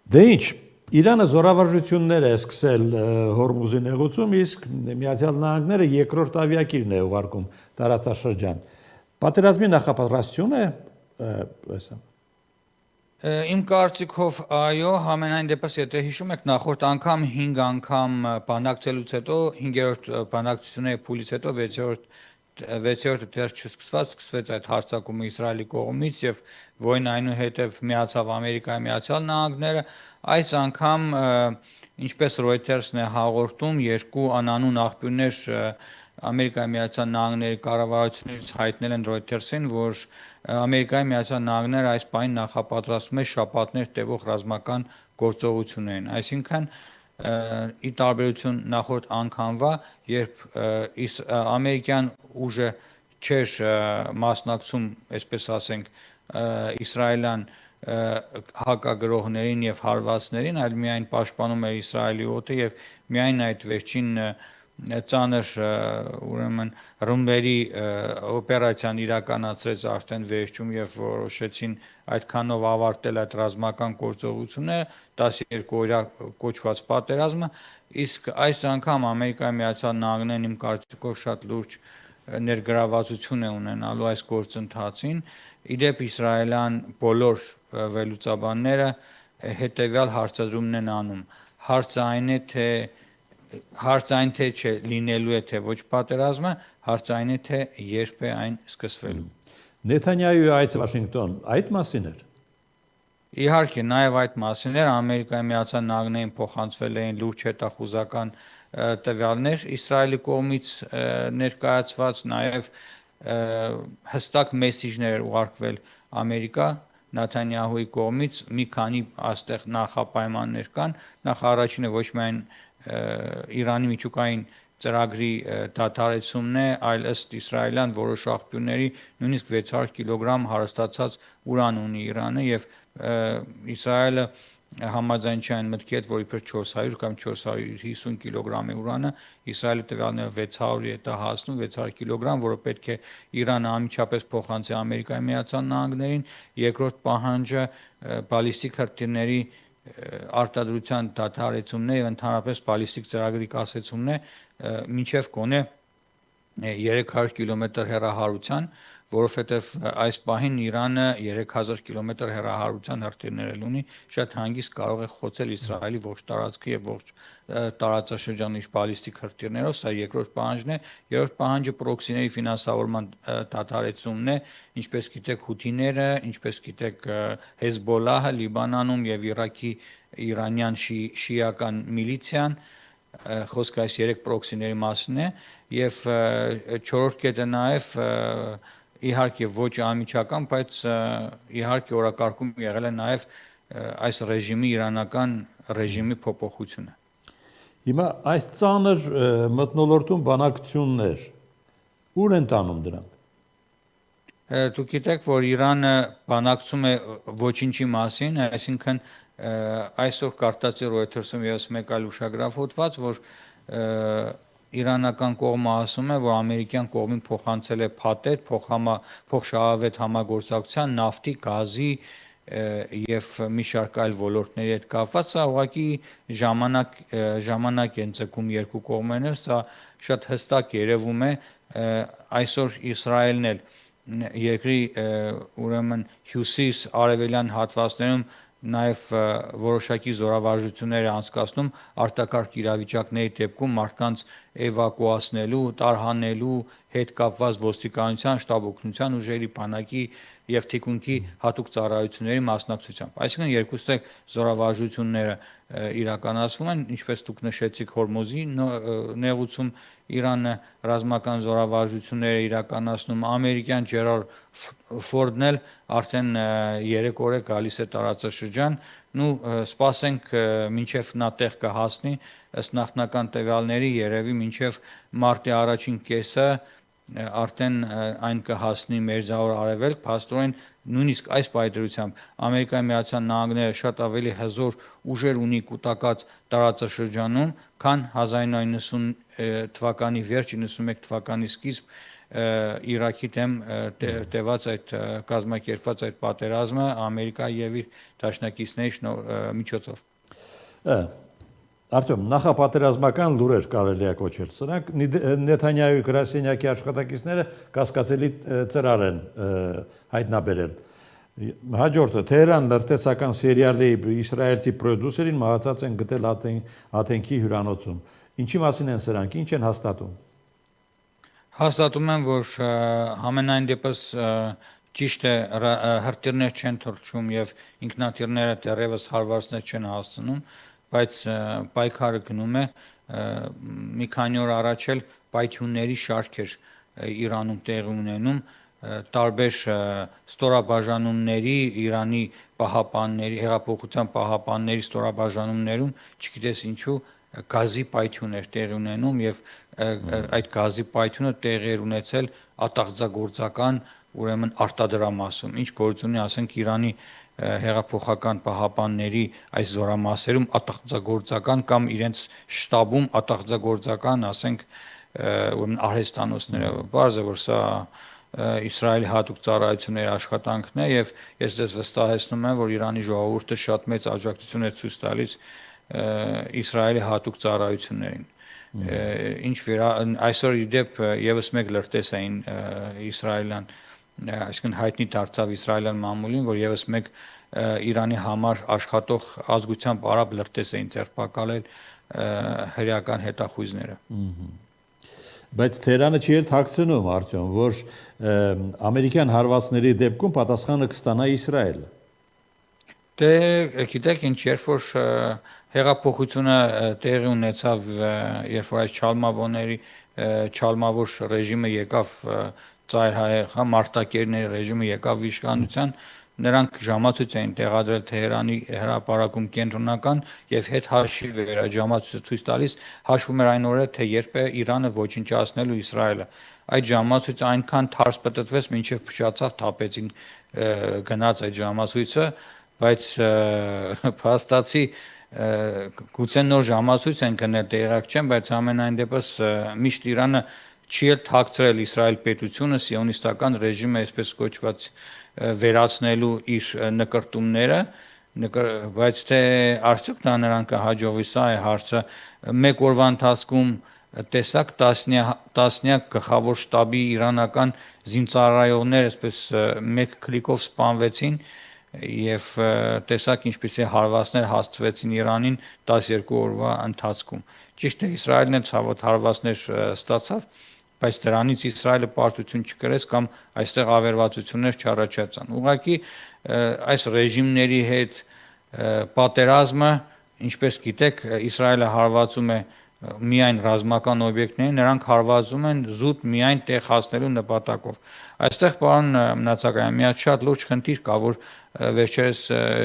Դե ինչ, Իրանը զորավարժություններ է սկսել Հորմուզի նեղուցում, իսկ Միացյալ Նահանգները երկրորդ ավիակիրն է ուղարկում տարածաշրջան։ Պատերազմի նախապատրաստություն է հեսա։ Իմ կարծիքով այո, համենայն դեպս եթե հիշում եք նախորդ անգամ 5 անգամ բանակցելուց հետո 5-րդ բանակցությունների փուլից հետո 6-րդը դեռ չսկսվեց այդ հարձակումը Իսրայելի կողմից եւ որին այնուհետև միացավ Ամերիկայի Միացյալ Նահանգները, այս անգամ ինչպես Reuters-ն է հաղորդում, երկու անանուն աղբյուրներ Ամերիկայի Միացյալ Նահանգների կառավարությունից հայտնել են Reuters-ին, որ Ամերիկայի Միացյալ Նահանգները այս պահին նախապատրաստում է շաբաթներ տևող ռազմական գործողություններին, այսինքն ի տարբերություն նախորդ անգամվա, երբ ամերիկյան ուժը չէր մասնակցում, այսպես ասենք, իսրայելյան հակագրողներին եւ հարվածներին, այլ միայն պաշտպանում էր Իսրայելի օդը եւ միայն այդ վերջին ծանր ուրեմն ռումբերի օպերացիան իրականացրեց արդեն վերջում եւ որոշեցին այդքանով ավարտել այդ ռազմական գործողությունը 12 օրյա կոչված պատերազմը, իսկ այս անգամ Ամերիկայի Միացյալ Նահանգներն իմ կարծիքով շատ լուրջ ներգրավվածություն է ունենալու այս գործընթացին, իդեպ իսրայելյան բոլոր վերլուծաբանները հետեւյալ հարցադրումն են անում. Հարցը այն թե չէ լինելու է թե ոչ պատերազմը, հարցը այն է թե երբ է այն սկսվելու։ Նեթանյահուի այցը Վաշինգտոն այդ մասին էր։ Իհարկե, նաև այդ մասին էր, Ամերիկայի Միացյալ Նահանգներին փոխանցվել էին լուրջ հետախուզական տվյալներ Իսրայելի կողմից ներկայացված, նաև հստակ մեսիջներ ուղարկվել Ամերիկա Նեթանյահուի կողմից մի քանի այստեղ նախապայմաններ կան, նախ առաջինը ոչ միայն Իրանի միջուկային ծրագրի դադարեցումն է, այլ ըստ իսրայելյան որոշ աղբյուրների նույնիսկ 600 կիլոգրամ հարստացած ուրան ունի Իրանը եւ Իսրայելը համաձայն չէ այն մտքի հետ, որ իբր 400 կամ 450 կիլոգրամ է ուրանը, Իսրայելի տվյալները 600-ի է հասնում, 600 կիլոգրամ, որը պետք է Իրանը անմիջապես փոխանցի Ամերիկայի Միացյալ Նահանգներին, երկրորդ պահանջը բալիստիկ հրթիռների արտադրության դադարեցումն է եւ ընդհանրապես բալիստիկ ծրագրի կասեցումն է մինչեւ կոնե 300 կիլոմետր հեռահարության, որովհետեւ այս պահին Իրանը 3000 կիլոմետր հեռահարության հրթիռներ ունի, շատ հանգիստ կարող է խոցել Իսրայելի ողջ տարածքը եւ ողջ տարածաշրջանի բալիստիկ հրթիռներով, սա երկրորդ պահանջն է, երրորդ պահանջը պրոքսիների ֆինանսավորման դադարեցումն է, ինչպես գիտեք հութիները, ինչպես գիտեք Հեզբոլլահը Լիբանանում եւ Իրաքի իրանյան շիական միլիցիան, խոսքը այս 3 պրոքսիների մասին է եւ չորրորդ կետը նաեւ իհարկե ոչ անմիջական, բայց իհարկե օրակարգում եղել է նաեւ այս ռեժիմի իրանական ռեժիմի փոփոխությունը։ Հիմա այս ծանր մթնոլորտում բանակցություններ ուր են տանում դրանք։ Դուք գիտեք, որ Իրանը բանակցում է ոչինչի մասին, այսինքն այսօր կարդացի Reuters-ում եւս մեկ այլ ուշագրավ հոդված, որ իրանական կողմը ասում է, որ ամերիկյան կողմին փոխանցել է փաթեթ, փոխշահավետ համագործակցության, նավթի, գազի եւ մի շարք այլ ոլորտների հետ կապված, սա ուղղակի ժամանակ են ցկում երկու կողմերն, սա շատ հստակ երևում է այսօր Իսրայելն էլ երկրի ուրեմն հյուսիս արևելյան հատվածներում նաև որոշակի զորավարժություններ է անցկացնում արտակարգ իրավիճակների դեպքում մարդկանց էվակուացնելու, տարհանելու հետ կապված ոստիկանության, շտաբ օգնության ուժերի, բանակի եւ թիկունքի հատուկ ծառայությունների մասնակցությամբ։ Այսինքն երկուստ զորավարժությունները իրականացվում են, ինչպես դուք նշեցիք Հորմուզի նեղուցում Իրանը ռազմական զորավարժությունները իրականացնում, ամերիկյան Ջերարդ Ֆորդն էլ արդեն 3 օր է գալիս է տարածաշրջան, սպասենք մինչև նա տեղ կհասնի, ըստ նախնական տվյալների երևի մինչև մարտի առաջին կեսը արդեն այն կհասնի Մերձավոր Արևելք, փաստորեն նույնիսկ այս պայծրությամբ Ամերիկայի Միացյալ Նահանգները շատ ավելի հզոր ուժեր ունի կուտակած տարածաշրջանում, քան 1990 թվականի վերջ 91 թվականի սկիզբ Իրաքի դեմ տևած այդ կազմակերպված այդ պատերազմը Ամերիկայի եւ իր դաշնակիցների միջոցով։ Արտем, նախապատերազմական լուրեր կարելի է կոչել։ Սրանք Նեթանյահուի գրասենյակի աշխատակիցները կասկածելի ծրար են հայտնաբերել։ Հաջորդը Թեհրան լրտեսական սերիալի իսրայելցի պրոդյուսերին մահացած են գտել Աթենքի հյուրանոցում։ Ինչի մասին են սրանք, ինչ են հաստատում։ Հաստատում են, որ համենայն դեպս ճիշտ է հրթիռներ չեն թռչում եւ ինքնաթիռները դեռևս հարվածներ չեն հասցնում, բայց պայքարը գնում է մի քանի օր առաջ էլ պայթյունների շարք էր Իրանում տեղի ունենում տարբեր ստորաբաժանումների Իրանի պահապանների հեղափոխության պահապանների ստորաբաժանումներում չգիտես ինչու գազի պայթյուն էր տեղի ունենում եւ այդ գազի պայթյունը տեղի էր ունեցել ատաղձագործական ուրեմն արտադրամասում ինչ գործ ունի ասենք Իրանի հեղափոխական պահապանների այս զորամասերում ատաղձագործական կամ իրենց շտաբում ատաղձագործական ասենք ուրեմն արհեստանոցները բարձր որ սա Իսրայելի հատուկ ծառայությունների աշխատանքն է եւ ես ձեզ վստահեցնում եմ որ Իրանի ժողովուրդը շատ մեծ աջակցություն է ցույց տալիս Իսրայելի հատուկ ծառայություններին ինչ այսօր իդեպ եւս մեկ լրտես էին իսրայելյան այսինքն հայտնի դարձավ իսրայելյան մամուլին որ եւս մեկ Իրանի համար աշխատող ազգությամբ արաբ լրտես էին ձերբակալել հրեական հետախույզները Բայց Թեհրանը չի էլ թաքցնում Արտյոմ որ ամերիկյան հարվածների դեպքում պատասխանը կստանա Իսրայելը Դե գիտեք ինչ երբ որ հեղափոխությունը տեղի ունեցավ երբ որ այս չալմավոր ռեժիմը եկավ ծայրահեղ մարտակերների ռեժիմը եկավ իշխանության նրանք ժամացույց էին տեղադրել Թեհրանի հրապարակում կենտրոնական եւ հետ հաշիվ էր այդ ժամացույցը ցույց տալիս հաշվում էր այն օրը թե երբ է Իրանը ոչնչացնելու Իսրայելը այդ ժամացույցը այնքան թարս պտտվեց մինչեւ փշացավ թափեցին գնաց այդ ժամացույցը բայց փաստացի գուցե նոր ժամացույց են գնել տեղակ չեմ բայց ամենայն դեպս միշտ Իրանը չի էլ թաքցրել Իսրայել պետությունը սիոնիստական ռեժիմը այսպես կոչված վերացնելու իր նկրտումները բայց թե արդյոք դա նրան կհաջողվի սա է հարցը մեկ օրվա ընթացքում տեսակ տասնյակ գլխավոր շտաբի իրանական զինծառայողներ այսպես մեկ քլիկով սպանվեցին եւ տեսակ ինչպիսի հարվածներ հասցվեցին Իրանին 12 օրվա ընթացքում ճիշտ է Իսրայելն էլ ցավոտ հարվածներ ստացավ բայց դրանից Իսրայելը պարտություն չկրեց կամ այստեղ ավերվածություններ չառաջացան ուղղակի այս ռեժիմների հետ պատերազմը ինչպես գիտեք Իսրայելը հարվածում է միայն ռազմական օբյեկտներին նրանք հարվածում են զուտ միայն տեղ հասնելու նպատակով այստեղ պարոն Մնացակայան մի հատ շատ լուրջ խնդիր կա որ վերջերս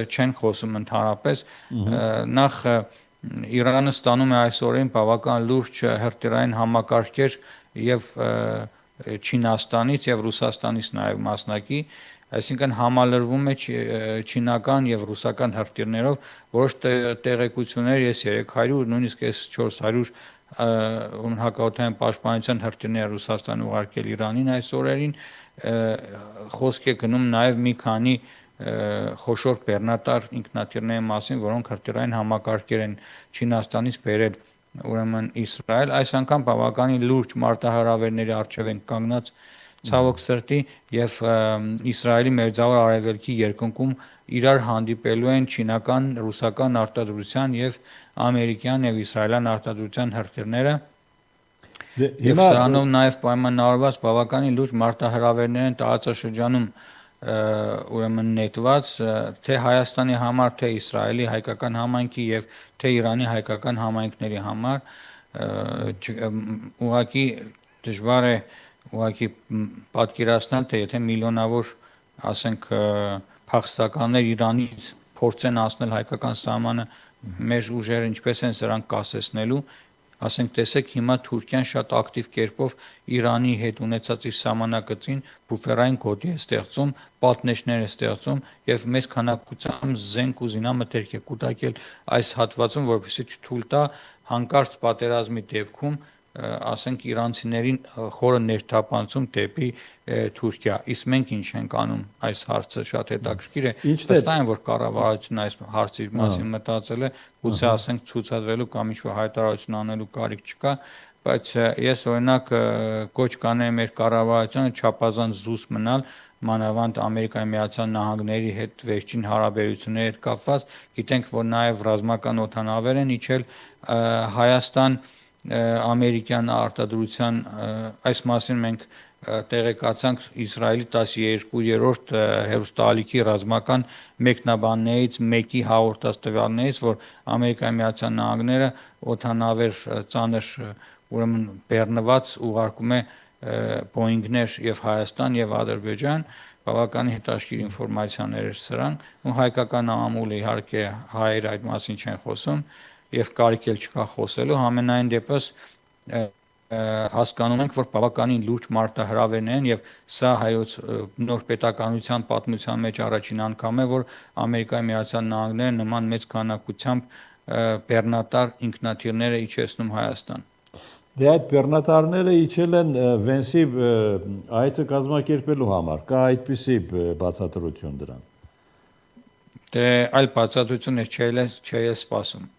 չեն խոսում ընդհանրապես նախ Իրանը ստանում է այսօրին բավական լուրջ հրթիռային համակարգեր եւ Չինաստանից եւ Ռուսաստանից նաեւ մասնակի այսինքն համալրվում է չինական եւ ռուսական հրթիռներով որոշ տեղեկություններ ես 300 նույնիսկ ես 400 հակաօդային պաշտպանության հրթիռներ Ռուսաստան ուղարկել Իրանին այս օրերին խոսք է գնում նաեւ մի քանի խոշոր բեռնատար ինքնաթիռների մասին որոնք հրթիռային համակարգեր են Չինաստանից բերել ուրեմն Իսրայել այս անգամ բավականին լուրջ մարտահրավերների առջև են կանգնած ցավոք սրտի եւ Իսրայելի մերձավոր արևելքի երկնքում իրար հանդիպելու են չինական, ռուսական արտադրության եւ ամերիկյան եւ իսրայելյան արտադրության հրթիռները եւ սրանով նաեւ պայմանավորված բավականին լուրջ մարտահրավերներ են տարածաշրջանում ուրեմն նետված թե Հայաստանի համար թե Իսրայելի հայկական համայնքի եւ թե Իրանի հայկական համայնքների համար ուղղակի դժվար է ուղղակի պատկերացնել թե եթե միլիոնավոր ասենք փախստականներ Իրանից փորձեն անցնել հայկական սահմանը մեր ուժերը ինչպես են սրանք կասեցնելու ասենք տեսեք հիմա Թուրքիան շատ ակտիվ կերպով Իրանի հետ ունեցած իր սահմանակցին բուֆերային գոտի է ստեղծում, պատնեշներ է ստեղծում եւ մեծ քանակությամբ զենք ու զինամթերք է կուտակել այս հատվածում, որովհետեւ չթույլ տա հանկարծ պատերազմի դեպքում ասենք իրանցիներին խորը ներթափանցում դեպի Թուրքիա։ Իսկ մենք ինչ ենք անում այս հարցը շատ հետաքրքիր է։ Վստահ եմ, որ կառավարությունը այս հարցի մասին մտածել է, գուցե ասենք ցուցադրելու կամ ինչ-որ հայտարարություն անելու կարիք չկա, բայց ես օրինակ կոչ կանեի մեր կառավարությանը չափազանց զուս մնալ մանավանդ Ամերիկայի Միացյալ Նահանգների հետ վերջին հարաբերությունների հետ կապված, գիտենք, որ նաև ռազմական օդանավեր են իջել Հայաստան ամերիկյան արտադրության, այս մասին մենք տեղեկացանք Իսրայելի 12-րդ հեռուստաալիքի ռազմական մեկնաբաններից մեկի հաղորդած տվյալներից, որ Ամերիկայի Միացյալ Նահանգները օդանավեր ծանր ուրեմն բեռնված ուղարկում է Boeing-ներ եւ Հայաստան եւ Ադրբեջան, բավականին հետաքրքիր ինֆորմացիաներ էր սրանք, ու հայկական ամուլը իհարկե հայեր այդ մասին չեն խոսում եւ կարիք էլ չկա խոսելու, համենայն դեպս հասկանում ենք, որ բավականին լուրջ մարտահրավերներ են եւ սա հայոց նոր պետականության պատմության մեջ առաջին անգամ է, որ Ամերիկայի Միացյալ Նահանգները նման մեծ քանակությամբ բեռնատար ինքնաթիռներ է իջեցնում Հայաստան։ Դե այդ բեռնատարները իջել են Վենսի այցը կազմակերպելու համար, կա այդպիսի բացատրություն դրան։ Դե այլ բացատրություն չէի սպասում։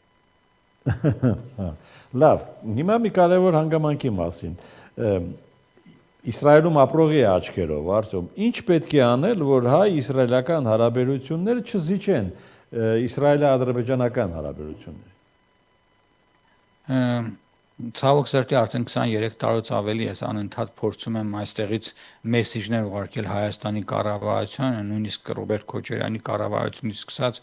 Լավ, հիմա մի կարևոր հանգամանքի մասին։ Իսրայելում ապրողի աչքերով, արդյոք ինչ պետք է անել, որ հայ-իսրայելական հարաբերությունները չզիջեն իսրայելա-ադրբեջանական հարաբերությունները։ Ցավոք սրտի արդեն 23 տարուց ավելի ես անընդհատ փորձում եմ այստեղից մեսիջներ ուղարկել Հայաստանի կառավարությանը, նույնիսկ Ռոբերտ Քոչարյանի կառավարությունից սկսած,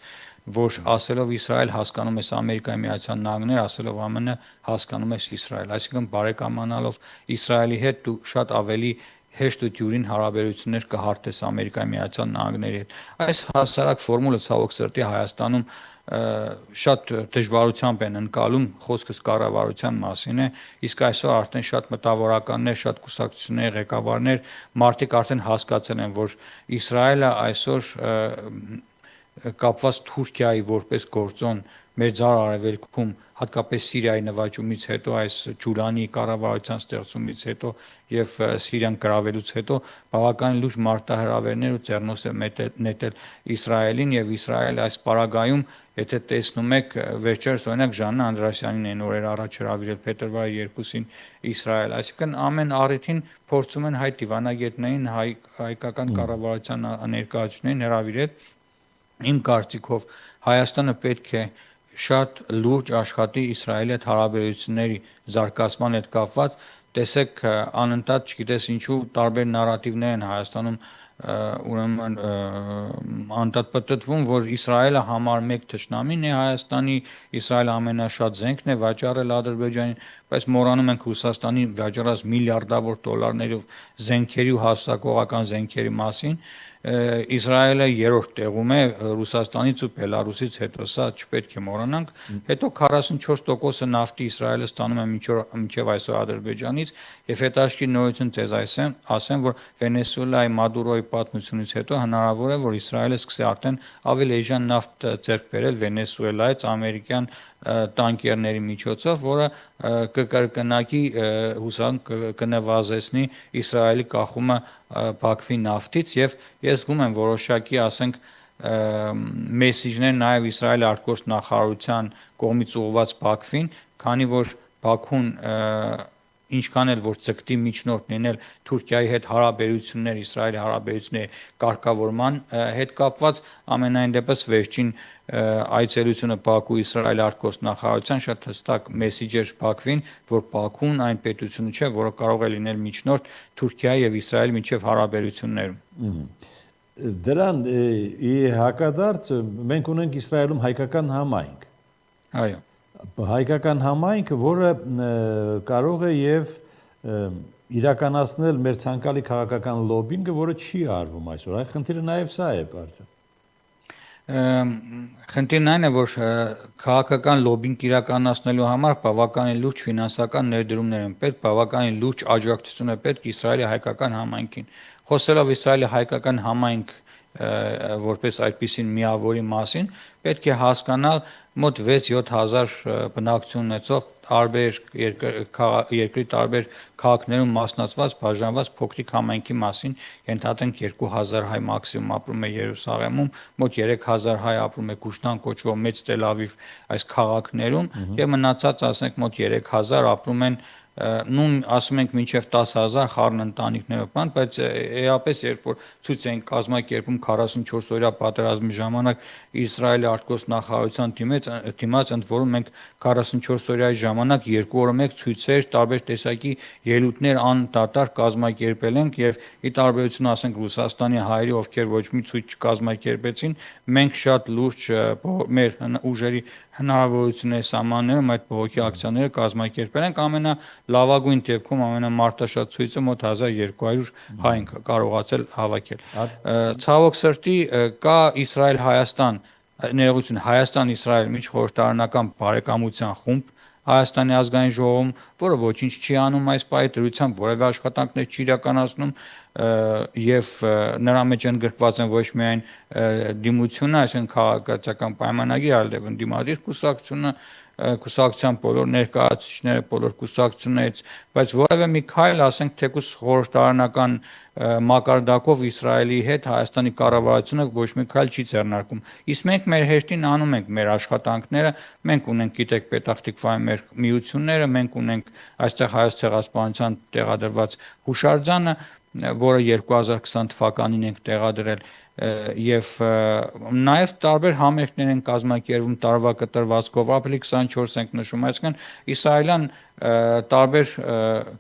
որ ասելով Իսրայել հասկանում ես Ամերիկայի Միացյալ Նահանգներ, ասելով ԱՄՆ հասկանում ես Իսրայել, այսինքն բարեկամանալով Իսրայելի հետ դու շատ ավելի հեշտ ու դյուրին հարաբերություններ կհարթես Ամերիկայի Միացյալ Նահանգների հետ։ Այս հասարակ ֆորմուլը ցավոք սրտի Հայաստանում շատ դժվարությամբ են ընկալում, խոսքս կառավարության մասին է, իսկ այսօր արդեն շատ մտավորականներ, շատ կուսակցությունների ղեկավարներ, մարդիկ արդեն հասկացել են, որ Իսրայելը այսօր կապված Թուրքիայի որպես գործոն մեր ձար արևելքում, հատկապես Սիրիայի նվաճումից հետո, այս Ջուլանի կառավարության ստեղծումից հետո եւ Սիրիան գրավելուց հետո բավականին լուրջ մարտահրավերներ ու ձեռնոց է նետել Իսրայելին եւ Իսրայելը այս պարագայում, եթե տեսնում եք վերջերս օրինակ Ժաննա Անդրեասյանին այն օրեր առաջ հրավիրել փետրվարի 2-ին Իսրայել, այսինքն ամեն առիթին փորձում են հայ դիվանագետներին, հայկական կառավարության ներկայացուցիչներին հրավիրել։ Իմ կարծիքով Հայաստանը պետք է շատ լուրջ աշխատի Իսրայելի հետ հարաբերությունների զարգացման հետ կապված, տեսեք անընդհատ չգիտես ինչու տարբեր նարատիվներ են Հայաստանում ուրեմն անընդհատ պատտվում, որ Իսրայելը համար 1 թշնամին է Հայաստանի, Իսրայելը ամենաշատ զենքն է վաճառել Ադրբեջանին, բայց մոռանում ենք Ռուսաստանի վաճառած միլիարդավոր դոլարներով զենքերի ու հաստակողական զենքերի մասին։ Իսրայելը երրորդ տեղում է Ռուսաստանից ու Բելարուսից հետո, սա չպետք է մոռանանք։ Հետո 44% նավթի Իսրայելը ստանում է մինչև այսօր Ադրբեջանից, եւ հետաքրքիր նորություն ձեզ ասեմ, որ Վենեսուելայի Մադուրոյի պատմությունից հետո հնարավոր է, որ Իսրայելը սկսի արդեն ավելի էժան նավթ ձեռք բերել Վենեսուելայից ամերիկյան տանկերների միջոցով, որը կկրկնակի հուսամ կնվազեցնի Իսրայելի կախումը Բաքվի նավթից եւ ես զգում եմ որոշակի, ասենք, մեսիջներ նաեւ Իսրայելի արտգործնախարարության կողմից ուղղված Բաքվին, քանի որ Բաքուն ինչքան էլ որ ցկտի միջնորդ լինել Թուրքիայի հետ հարաբերություններ, Իսրայելի հարաբերությունների կարգավորման հետ կապված, ամենայն դեպս վերջին այցելությունը Բաքու Իսրայելի արտգործնախարարության շատ հստակ մեսիջ էր Բաքվին, որ Բաքուն այն պետությունը չէ, որը կարող է լինել միջնորդ Թուրքիայի եւ Իսրայելի միջև հարաբերություններում։ Դրան ի հակադարձ մենք ունենք Իսրայելում հայկական համայնք։ Այո։ Հայկական համայնքը, որը կարող է եւ իրականացնել մեր ցանկալի քաղաքական լոբինգը, որը չի արվում այսօր։ Այդ խնդիրը նաեւ սա է, արդյոք։ Խնդիրն այն է, որ քաղաքական լոբինգ իրականացնելու համար բավականին լուրջ ֆինանսական ներդրումներ են պետք, բավականին լուրջ աջակցություն է պետք Իսրայելի հայկական համայնքին։ Խոսելով Իսրայելի հայկական համայնք որպես այդպիսին միավորի մասին, պետք է հասկանալ մոտ 6-7 հազար բնակչություն ունեցող տարբեր երկրի տարբեր քաղաքներում մասնացված բաժանված փոքրիկ համայնքի մասին ենթադրենք 2000 հայ մաքսիմում ապրում է Երուսաղեմում, մոտ 3000 հայ ապրում է Գուշտան կոչվող մեծ Տել Ավիվ այս քաղաքներում եւ մնացած ասենք մոտ 3000 ապրում են նույն ասում ենք մինչև 10000 խառն ընտանիքներով բան, բայց էապես երբ որ ցույց են կազմակերպում 44 օրյա պատերազմի ժամանակ Իսրայելի արտգործնախարարության դիմաց ընդ որում մենք 44 օրյայի ժամանակ 2 օրը մեկ ցույցեր տարբեր տեսակի ելույթներ անդադար կազմակերպել ենք եւ ի տարբերություն ասենք Ռուսաստանի հայերի ովքեր ոչ մի ցույց չկազմակերպեցին, մենք շատ լուրջ մեր ուժերի հնարավորությունների սահմաններում այդ բողոքի ակցիաները կազմակերպել ենք ամենալավագույն դեպքում ամենամարտաշատ ցույցը մոտ 1200 հայ ենք կարողացել հավաքել։ Ցավոք սրտի կա Իսրայել-Հայաստան ներողություն Հայաստան-Իսրայել միջխորհրդարանական բարեկամության խումբ Հայաստանի ազգային ժողովում, որը ոչինչ չի անում այս պահի դրությամբ որևէ աշխատանքներ չի իրականացնում եւ նրա մեջ ընդգրկված են ոչ միայն դիմությունը, այսինքն քաղաքացիական պայմանագիր, այլև ընդդիմադիր կուսակցության բոլոր ներկայացուցիչները, բոլոր կուսակցություններից, բայց որևէ մի քայլ, ասենք թեկուզ խորհրդարանական մակարդակով Իսրայելի հետ Հայաստանի կառավարությունը ոչ մի քայլ չի ձեռնարկում։ Իսկ մենք մեր հեշտին անում ենք մեր աշխատանքները, մենք ունենք գիտեք Պետախտիկվայի մեր միությունները, մենք ունենք այստեղ Հայոց ցեղասպանության տեղադրված հուշարձանը, որը 2020 թվականին ենք տեղադրել եւ նաեւ տարբեր համերգներ են կազմակերպվում տարվա կտրվածքով ապրիլի 24 ենք նշում, այսինքն իսրայելյան տարբեր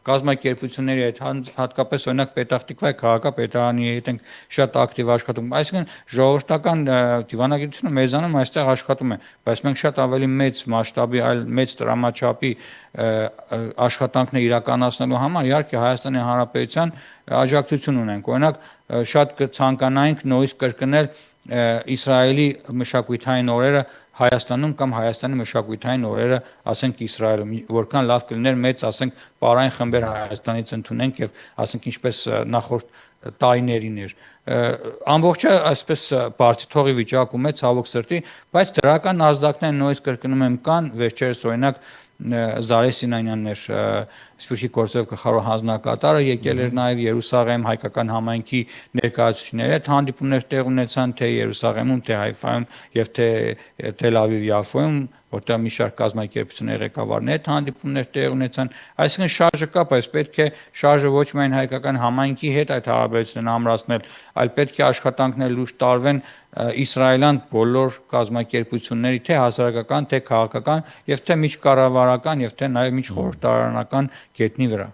կազմակերպությունների հետ հատկապես օրինակ Պետախտիկվայի քաղաքապետարանի հետ ենք շատ ակտիվ աշխատում, այսինքն ժողովրդական դիվանագիտությունը մեզանում այստեղ աշխատում է, բայց մենք շատ ավելի մեծ մասշտաբի, այլ մեծ տրամաչափի աշխատանքներ իրականացնելու համար իհարկե Հայաստանի Հանրապետության աջակցություն ունենք, օրինակ շատ կցանկանայինք նույնիսկ կրկնել Իսրայելի մշակութային օրերը Հայաստանում կամ Հայաստանի մշակութային օրերը, ասենք Իսրայելում, որքան լավ կլիներ մեծ, ասենք պարային խմբեր Հայաստանից ընդունենք եւ ասենք ինչպես նախորդ տարիներին էր։ Ամբողջը այսպես բարձր թողի վիճակում է ցավոք սրտի, բայց դրական ազդակներ նույնիսկ կրկնում եմ կան, վերջերս օրինակ Զարե Սինանյանն էր Սփյուռքի գործով գլխավոր հանձնակատարը եկել էր նաև Երուսաղեմ հայկական համայնքի ներկայացուցիչների հետ հանդիպումներ տեղ ունեցան թե Երուսաղեմում, թե Հայֆայում եւ թե Թել Ավիվ Яֆոյում, որտեղ մի շարք կազմակերպությունների ղեկավարներ հետ հանդիպումներ տեղ ունեցան, այսինքն շարժը կա, բայց պետք է շարժը ոչ միայն հայկական համայնքի հետ այդ հարաբերությունները ամրացնել, այլ պետք է աշխատանքներ լուրջ տարվեն իսրայելյան բոլոր կազմակերպությունների թե հասարակական, թե քաղաքական եւ թե միջկառավարական եւ թե նաեւ միջխորհրդարանական գետնի վրա։